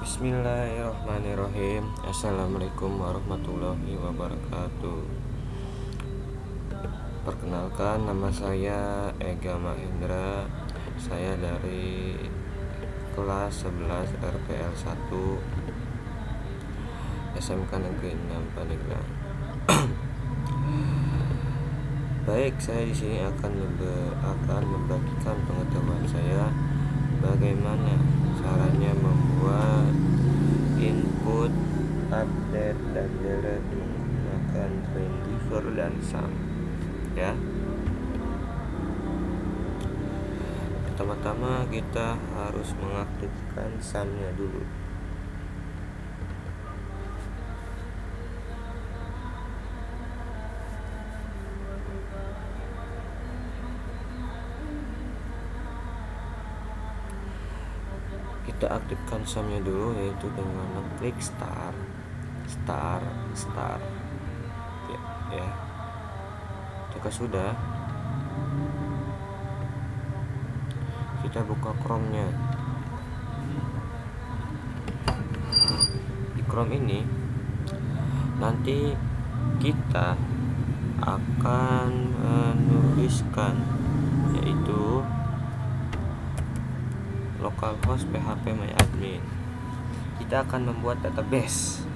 Bismillahirrahmanirrahim. Assalamualaikum warahmatullahi wabarakatuh. Perkenalkan, nama saya Ega Mahendra. Saya dari kelas 11 RPL 1 SMK Negeri 6 Pandeglang. Baik, saya di sini akan membagikan pengetahuan saya bagaimana caranya membuat input, update, dan delete menggunakan Dreamweaver dan SAM, ya. Pertama-tama kita harus mengaktifkan SAM-nya dulu. Kita aktifkan SAM-nya dulu, yaitu dengan klik start ya. Jika sudah, kita buka Chrome-nya. Di Chrome ini nanti kita akan menuliskan, yaitu localhost phpMyAdmin. Kita akan membuat database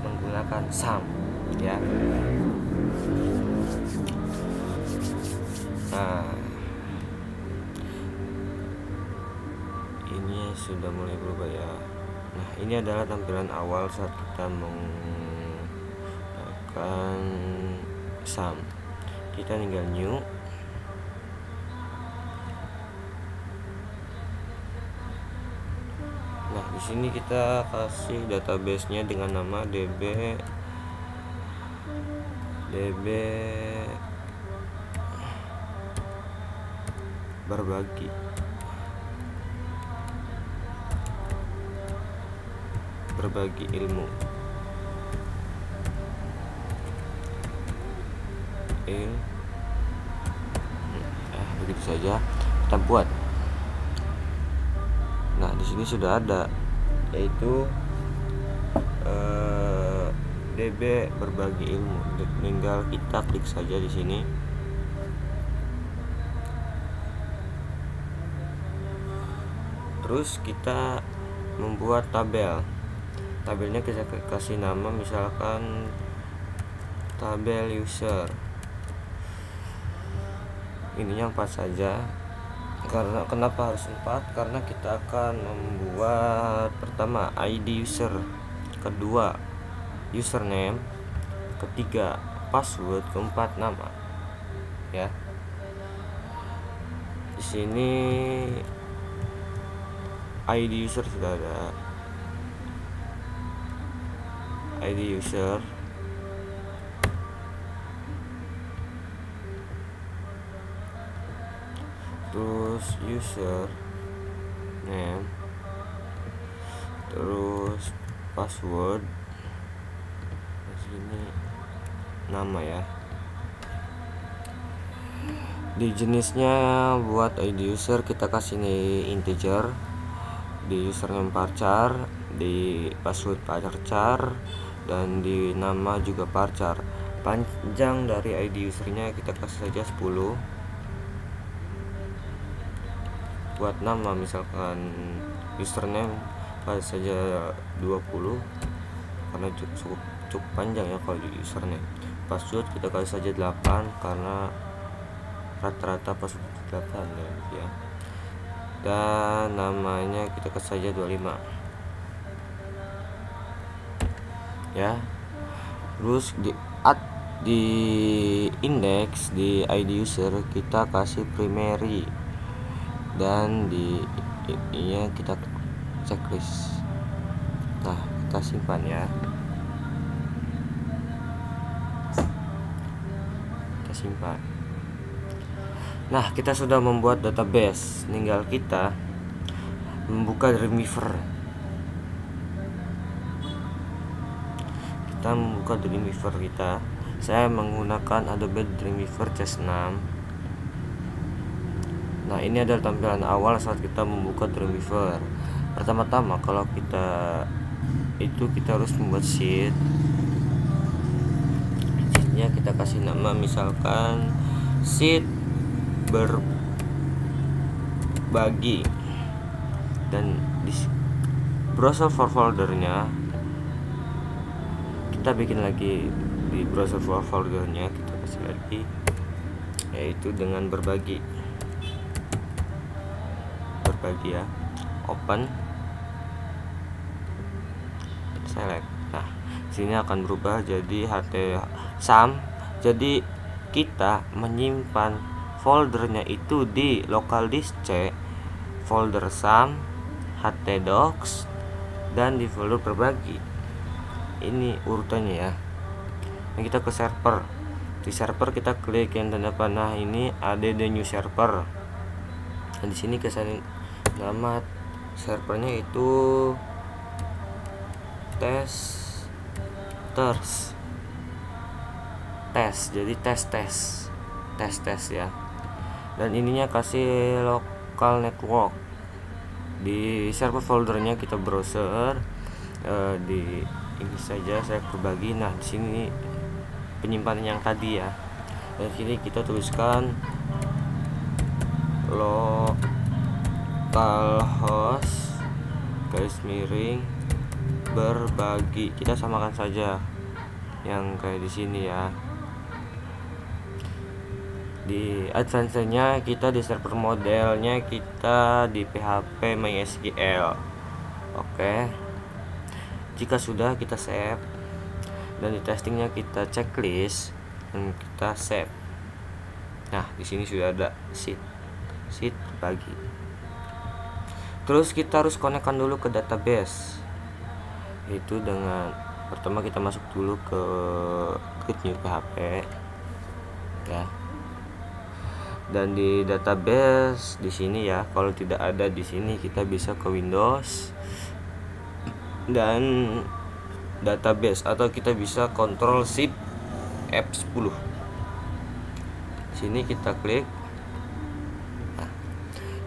menggunakan SAM, ya. Nah, ini sudah mulai berubah, ya. Nah, ini adalah tampilan awal saat kita menggunakan SAM. Kita tinggal new. Nah, di sini kita kasih database-nya dengan nama db berbagi ilmu. Begitu saja kita buat. Nah, di sini sudah ada, yaitu DB berbagi ilmu. Tinggal kita klik saja di sini. Terus kita membuat tabel. Tabelnya kita kasih nama, misalkan tabel user. Ininya 4 saja. Karena kenapa harus 4? Karena kita akan membuat pertama ID user, kedua username, ketiga password, keempat nama, ya. Di sini ID user sudah ada. ID user, terus user name, terus password, di sini nama, ya. Di jenisnya buat ID user kita kasih nih integer, di username varchar, di password varchar, dan di nama juga varchar. Panjang dari ID usernya kita kasih saja 10. Buat nama, misalkan username kasih saja 20 karena cukup panjang, ya, kalau di username. Password kita kasih saja 8 karena rata-rata password 8, ya. Dan namanya kita kasih saja 25, ya. Terus di index di ID user kita kasih primary, dan di ininya kita checklist. Nah, kita simpan, ya. Kita simpan. Nah, kita sudah membuat database. Tinggal kita membuka Dreamweaver. Kita membuka Dreamweaver kita. Saya menggunakan Adobe Dreamweaver CS6. Nah, ini adalah tampilan awal saat kita membuka Dreamweaver. Pertama-tama kalau kita harus membuat sheetnya kita kasih nama, misalkan sheet berbagi, dan di browser for foldernya kita bikin lagi, di browser for foldernya kita kasih lagi, yaitu dengan berbagi ya, open, select. Nah, sini akan berubah jadi sum. Jadi kita menyimpan foldernya itu di local disk C, folder sum, htdocs, dan di folder berbagi. Ini urutannya ya. Nah, kita ke server. Di server kita klik yang tanda panah ini, add new server. Nah, di sini kesan nama servernya itu test, jadi tes ya. Dan ininya kasih local network. Di server foldernya kita browser di ini saja, saya berbagi. Nah, di sini penyimpanan yang tadi ya. Dan sini kita tuliskan localhost garis miring berbagi. Kita samakan saja yang kayak di sini ya. Di advance-nya kita di server modelnya kita di PHP MySQL. Oke. Jika sudah, kita save, dan di testingnya kita checklist dan kita save. Nah, di sini sudah ada sheet bagi. Terus kita harus konekkan dulu ke database. Itu dengan pertama kita masuk dulu ke create new PHP ya. Dan di database di sini ya, kalau tidak ada di sini kita bisa ke Windows dan database, atau kita bisa Ctrl Shift F10. Sini kita klik. Nah,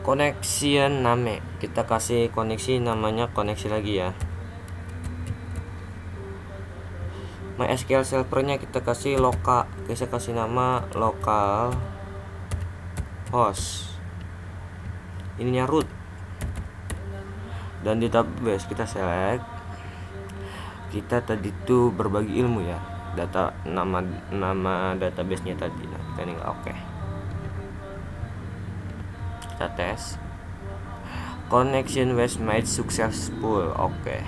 connection name kita kasih koneksi, namanya koneksi lagi ya. MySQL servernya kita kasih kasih nama local host, ininya root. Dan di database kita select, kita tadi itu berbagi ilmu ya, nama database nya tadi. Nah, kita tinggal oke. Kita tes, connection was made successful. Oke.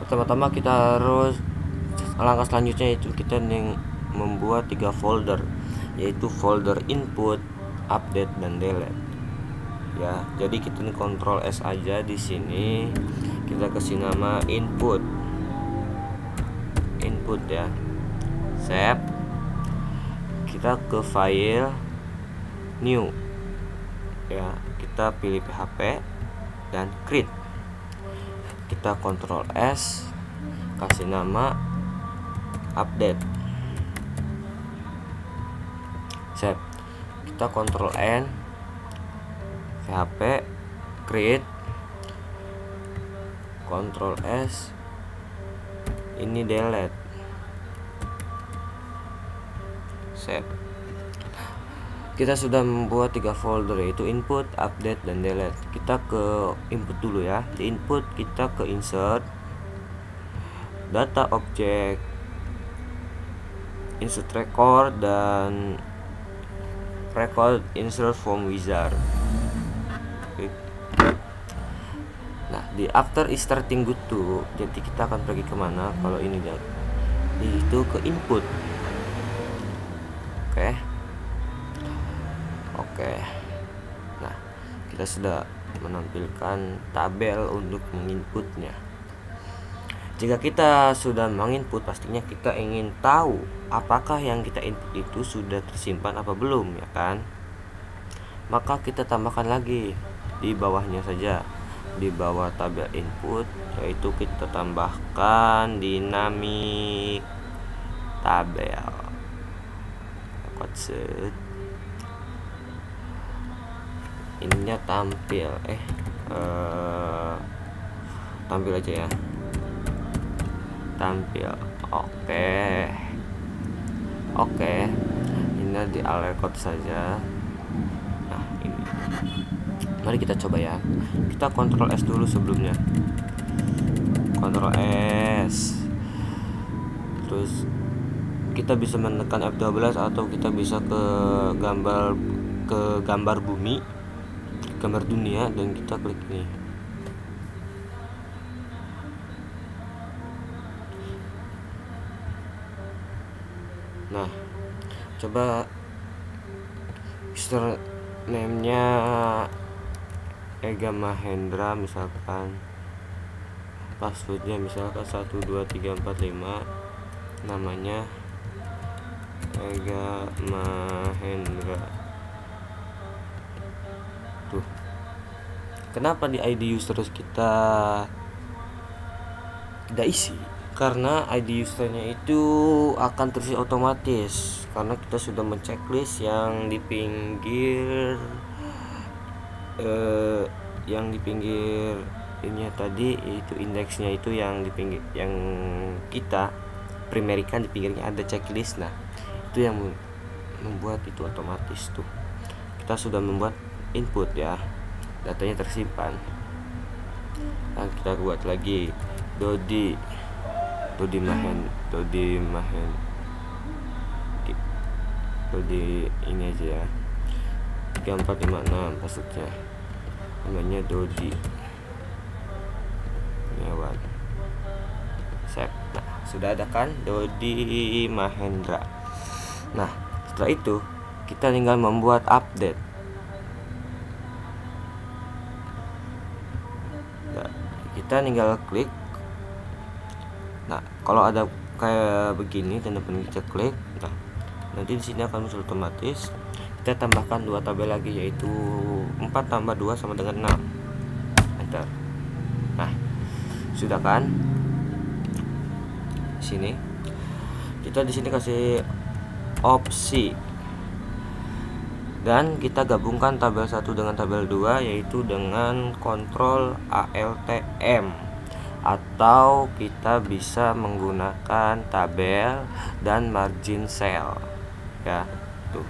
Pertama-tama kita harus, langkah selanjutnya itu kita membuat 3 folder, yaitu folder input, update, dan delete ya. Jadi kita Ctrl S aja di sini, kita kasih nama input ya, save. Kita ke file new ya, kita pilih PHP dan create. Kita Ctrl S, kasih nama update, save. Kita Ctrl N, PHP create, Ctrl S, ini delete, save. Kita sudah membuat 3 folder, yaitu input, update, dan delete. Kita ke input dulu ya. Di input kita ke insert, data object, insert record, dan record insert from wizard. Nah, di after is starting good to, jadi kita akan pergi kemana kalau ini dia? Itu ke input. Oke. Nah, kita sudah menampilkan tabel untuk menginputnya. Jika kita sudah menginput, pastinya kita ingin tahu apakah yang kita input itu sudah tersimpan apa belum, ya kan? Maka kita tambahkan lagi di bawahnya saja, di bawah tabel input, yaitu kita tambahkan dinamik tabel. Ininya tampil tampil aja ya, tampil. Oke, ini di alt record saja. Nah ini, mari kita coba ya, kita Ctrl S dulu sebelumnya, Ctrl S, terus kita bisa menekan F12 atau kita bisa ke gambar bumi, gambar dunia, dan kita klik nih. Nah, coba username-nya Ega Mahendra misalkan, passwordnya misalkan 12345, namanya Ega Mahendra. Tuh, kenapa di ID user kita tidak isi? Karena ID usernya itu akan terisi otomatis, karena kita sudah menceklis yang di pinggir ini tadi, itu indeksnya itu yang di pinggir, yang kita primerikan di pinggirnya ada checklist. Nah itu yang membuat itu otomatis. Tuh, kita sudah membuat input ya, datanya tersimpan. Nah kita buat lagi Dodi ini aja ya, 3456 maksudnya, namanya Dodi Kurniawan. Save. Nah sudah ada kan Dodi Mahendra. Nah setelah itu kita tinggal membuat update. Nah, kita tinggal klik. Nah kalau ada kayak begini tanda-tanda kita klik, nah nanti di sini akan muncul otomatis. Kita tambahkan 2 tabel lagi, yaitu 4 tambah 2 sama dengan 6. Enter. Nah sudah kan, sini kita di sini kasih opsi, dan kita gabungkan tabel 1 dengan tabel 2, yaitu dengan Ctrl Alt M, atau kita bisa menggunakan tabel dan margin cell ya. Tuh,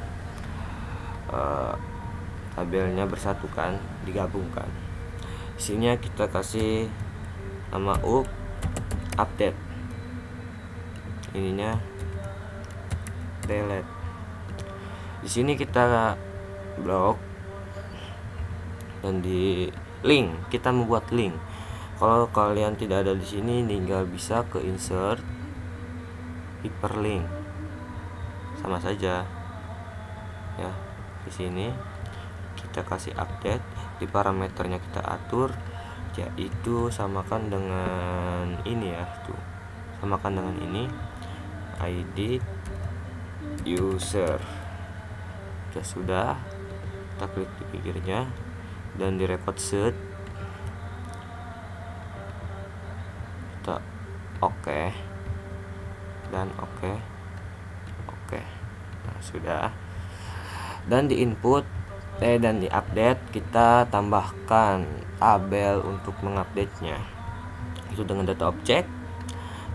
tabelnya bersatukan, digabungkan. Isinya kita kasih nama update, ininya delete. Di sini kita blok, dan di link kita membuat link. Kalau kalian tidak ada di sini, tinggal bisa ke insert hyperlink, sama saja ya. Di sini kita kasih update, di parameternya kita atur, yaitu samakan dengan ini ya, tuh samakan dengan ini, ID user. Ya sudah, kita klik di pinggirnya dan di record set. Oke, dan oke. Nah sudah, dan di input dan di update kita tambahkan tabel untuk mengupdate nya, itu dengan data objek.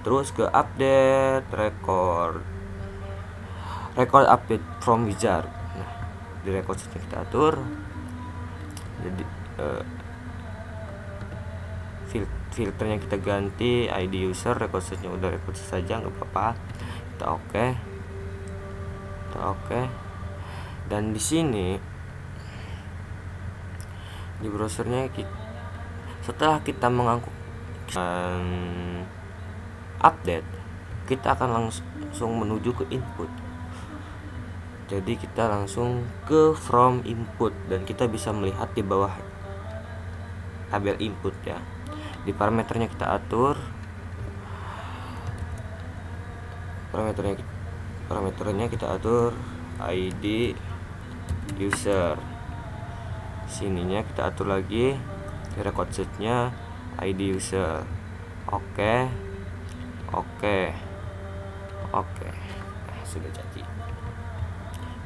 Terus ke update record update from wizard. Nah di record kita atur, jadi filternya kita ganti ID user, record setnya udah record saja, nggak apa-apa. Kita oke. Dan di sini di browsernya setelah kita mengangkut update, kita akan langsung menuju ke input. Jadi kita langsung ke from input, dan kita bisa melihat di bawah tabel input ya. Di parameternya kita atur, parameternya kita atur ID user. Sininya kita atur lagi, di record setnya ID user. Oke. Nah sudah jadi.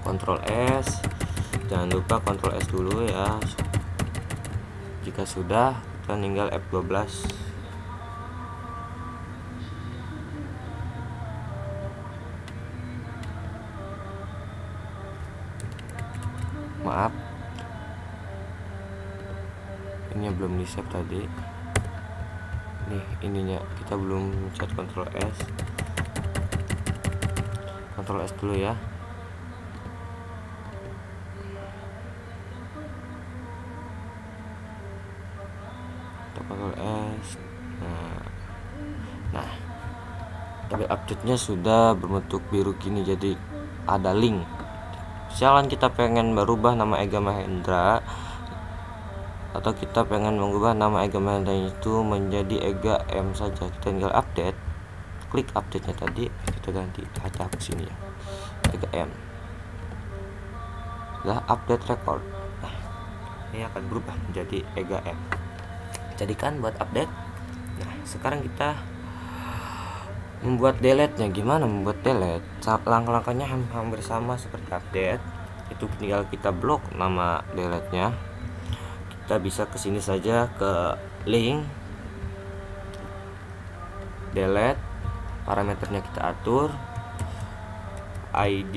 Ctrl S, jangan lupa Ctrl S dulu ya, Jika sudah, kita tinggal F12. Maaf, ini belum di save tadi. Nih ininya kita belum pencet Ctrl S dulu ya. Ctrl S. Nah, tapi update-nya sudah berbentuk biru gini, jadi ada link. Misalkan kita pengen merubah nama Ega Mahendra, atau kita pengen mengubah nama Ega Mahendra itu menjadi Ega M saja, kita tinggal update, klik update-nya tadi, kita ganti, hapus ini ya, Ega M. Lah update record. Nah, ini akan berubah menjadi Ega M. Jadikan buat update. Nah, sekarang kita membuat delete-nya. Gimana membuat delete? Langkah-langkahnya hampir sama seperti update. Itu tinggal kita blok nama delete-nya. Kita bisa kesini saja ke link delete, parameternya kita atur, ID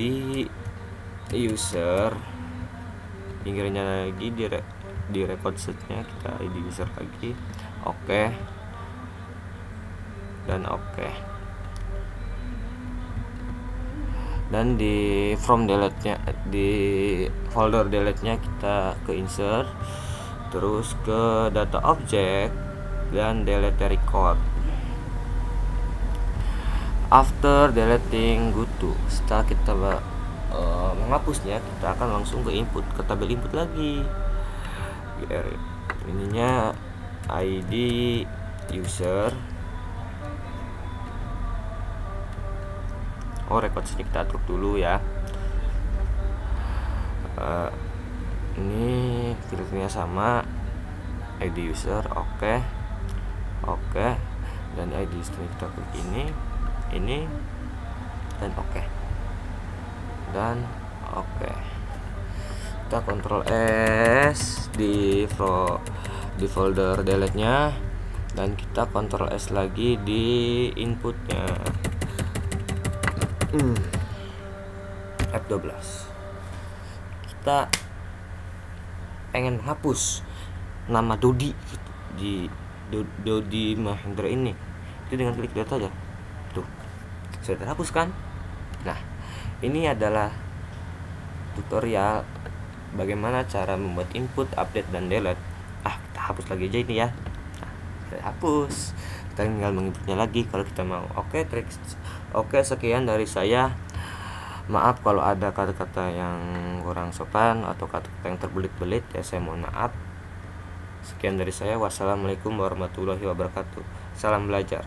user, pinggirnya lagi di record setnya kita ID user lagi, oke, dan oke. Dan di from delete-nya, di folder delete-nya kita ke insert, terus ke data object dan delete record. After deleting GoTo, setelah kita menghapusnya, kita akan langsung ke input, ke tabel input lagi. Ininya ID user, record sini kita atur dulu ya. Ini filternya sama, ID user, oke, dan ID user kita klik ini dan oke, kita Ctrl S di folder delete nya, dan kita Ctrl S lagi di inputnya. F12. Kita pengen hapus nama Dodi gitu, di Dodi Mahendra ini, itu dengan klik delete aja. Tuh, sudah terhapus kan? Nah, ini adalah tutorial bagaimana cara membuat input, update, dan delete. Kita hapus lagi aja ini ya. Kita hapus, kita tinggal menginputnya lagi kalau kita mau. Oke, sekian dari saya. Maaf kalau ada kata-kata yang kurang sopan atau kata-kata yang terbelit-belit ya, saya mohon maaf. Sekian dari saya. Wassalamualaikum warahmatullahi wabarakatuh. Salam belajar.